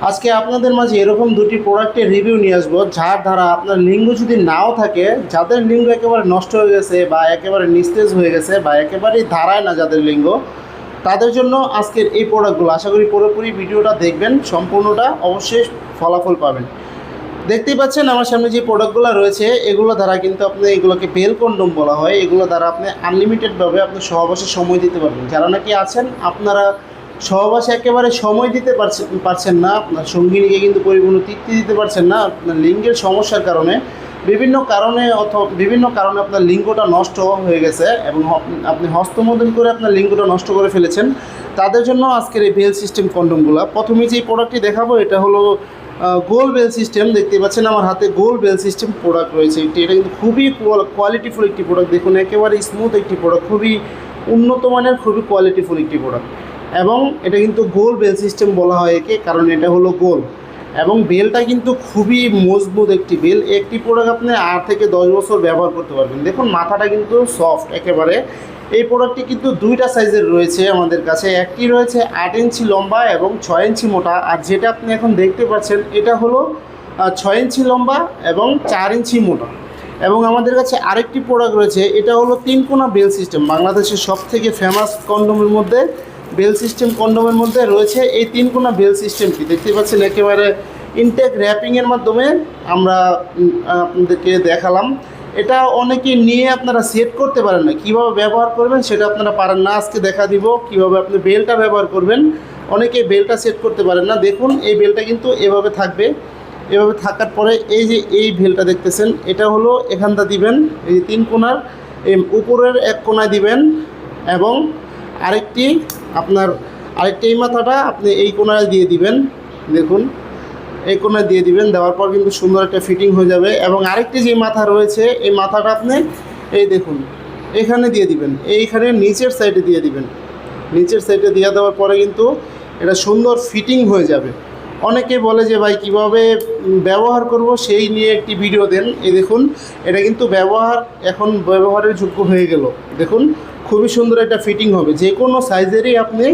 আজকে আপনাদের মাঝে এরকম দুটি প্রোডাক্টের রিভিউ নিয়ে আসবো, যার দ্বারা আপনার লিঙ্গ যদি নাও থাকে, যাদের লিঙ্গ একেবারে নষ্ট হয়ে গেছে বা একেবারে নিস্তেজ হয়ে গেছে বা একেবারেই ধারায় না যাদের লিঙ্গ, তাদের জন্য আজকের এই প্রোডাক্টগুলো। আশা করি পুরোপুরি ভিডিওটা দেখবেন, সম্পূর্ণটা অবশ্যই ফলাফল পাবেন। দেখতেই পাচ্ছেন আমার সামনে যে প্রোডাক্টগুলো রয়েছে, এগুলো দ্বারা কিন্তু আপনি, এগুলোকে বেল কন্ডোম বলা হয়, এগুলো দ্বারা আপনি আনলিমিটেডভাবে আপনি সহবাসে সময় দিতে পারবেন। যারা নাকি আছেন আপনারা সহবাসে একেবারে সময় দিতে পারছেন না, আপনার সঙ্গিনীকে কিন্তু পরিপূর্ণ তৃপ্তি দিতে পারছেন না আপনার লিঙ্গের সমস্যার কারণে, বিভিন্ন কারণে অথবা বিভিন্ন কারণে আপনার লিঙ্গটা নষ্ট হয়ে গেছে এবং আপনি হস্তমোদন করে আপনার লিঙ্গটা নষ্ট করে ফেলেছেন, তাদের জন্য আজকের এই বেল সিস্টেম কন্ডোমগুলো। প্রথমে যে প্রোডাক্টটি দেখাবো এটা হলো গোল বেল সিস্টেম। দেখতে পাচ্ছেন আমার হাতে গোল বেল সিস্টেম প্রোডাক্ট রয়েছে একটি। এটা কিন্তু খুবই কোয়ালিটিফুল একটি প্রোডাক্ট। দেখুন একেবারে স্মুথ একটি প্রোডাক্ট, খুবই উন্নত মানের, খুবই কোয়ালিটিফুল একটি প্রোডাক্ট। এবং এটা কিন্তু গোল বেল সিস্টেম বলা হয় একে, কারণ এটা হলো গোল এবং বেলটা কিন্তু খুবই মজবুত একটি বেল। একটি প্রোডাক্ট আপনি 8 থেকে 10 বছর ব্যবহার করতে পারবেন। দেখুন মাথাটা কিন্তু সফট একেবারে। এই প্রোডাক্টটি কিন্তু দুইটা সাইজের রয়েছে আমাদের কাছে, একটি রয়েছে 8 ইঞ্চি লম্বা এবং 6 ইঞ্চি মোটা, আর যেটা আপনি এখন দেখতে পাচ্ছেন এটা হলো 6 ইঞ্চি লম্বা এবং 4 ইঞ্চি মোটা। এবং আমাদের কাছে আরেকটি প্রোডাক্ট রয়েছে, এটা হলো 3 কোনা বেল সিস্টেম। বাংলাদেশের সবথেকে ফেমাস কন্ডোমের মধ্যে, বেল সিস্টেম কন্ডোমের মধ্যে রয়েছে এই 3 কোনা বেল সিস্টেমটি। দেখতে পাচ্ছেন একেবারে ইনটেক র্যাপিংয়ের মাধ্যমে আমরা আপনাদেরকে দেখালাম। এটা অনেকে নিয়ে আপনারা সেট করতে পারেন না, কীভাবে ব্যবহার করবেন সেটা আপনারা পারেন না। আজকে দেখা দিব কীভাবে আপনি বেলটা ব্যবহার করবেন। অনেকে বেলটা সেট করতে পারেন না। দেখুন এই বেলটা কিন্তু এভাবে থাকবে। এভাবে থাকার পরে এই যে এই বেলটা দেখতেছেন, এটা হলো এখানটা দিবেন, এই 3 কোণার এই উপরের এক কোণায় দিবেন এবং আরেকটি এই মাথাটা আপনি এই কোণায় দিয়ে দিবেন। দেখুন এই কোণায় দিয়ে দিবেন, দেওয়ার পর কিন্তু সুন্দর একটা ফিটিং হয়ে যাবে। এবং আরেকটি যে মাথা রয়েছে, এই মাথাটা আপনি এই দেখুন এখানে দিয়ে দিবেন, এইখানে নিচের সাইডে দিয়ে দিবেন। নিচের সাইডে দিয়ে দেওয়ার পরে কিন্তু এটা সুন্দর ফিটিং হয়ে যাবে। অনেকে বলে যে ভাই কীভাবে ব্যবহার করব সেই নিয়ে একটি ভিডিও দেন। এই দেখুন এটা কিন্তু এখন ব্যবহারের যোগ্য হয়ে গেল। দেখুন খুবই সুন্দর একটা ফিটিং হবে, যে কোনো সাইজেরই আপনি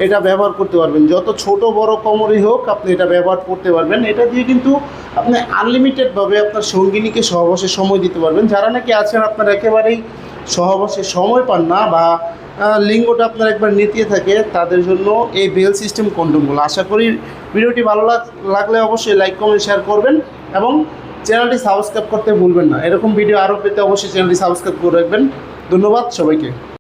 এটা ব্যবহার করতে পারবেন, যত ছোট বড় কোমরই হোক আপনি এটা ব্যবহার করতে পারবেন। এটা দিয়ে কিন্তু আপনি আনলিমিটেডভাবে আপনার সঙ্গিনীকে সহবাসে সময় দিতে পারবেন। যারা নাকি আছেন আপনার একেবারেই সহবাসে সময় পান না বা লিঙ্গটা আপনার একবার নেতিয়ে থাকে, তাদের জন্য এই বেল সিস্টেম কন্ডোমগুলো। আশা করি ভিডিওটি ভালো লাগলে অবশ্যই লাইক কমেন্ট শেয়ার করবেন এবং চ্যানেলটি সাবস্ক্রাইব করতে ভুলবেন না। এরকম ভিডিও আরও পেতে অবশ্যই চ্যানেলটি সাবস্ক্রাইব করে রাখবেন। ধন্যবাদ সবাইকে।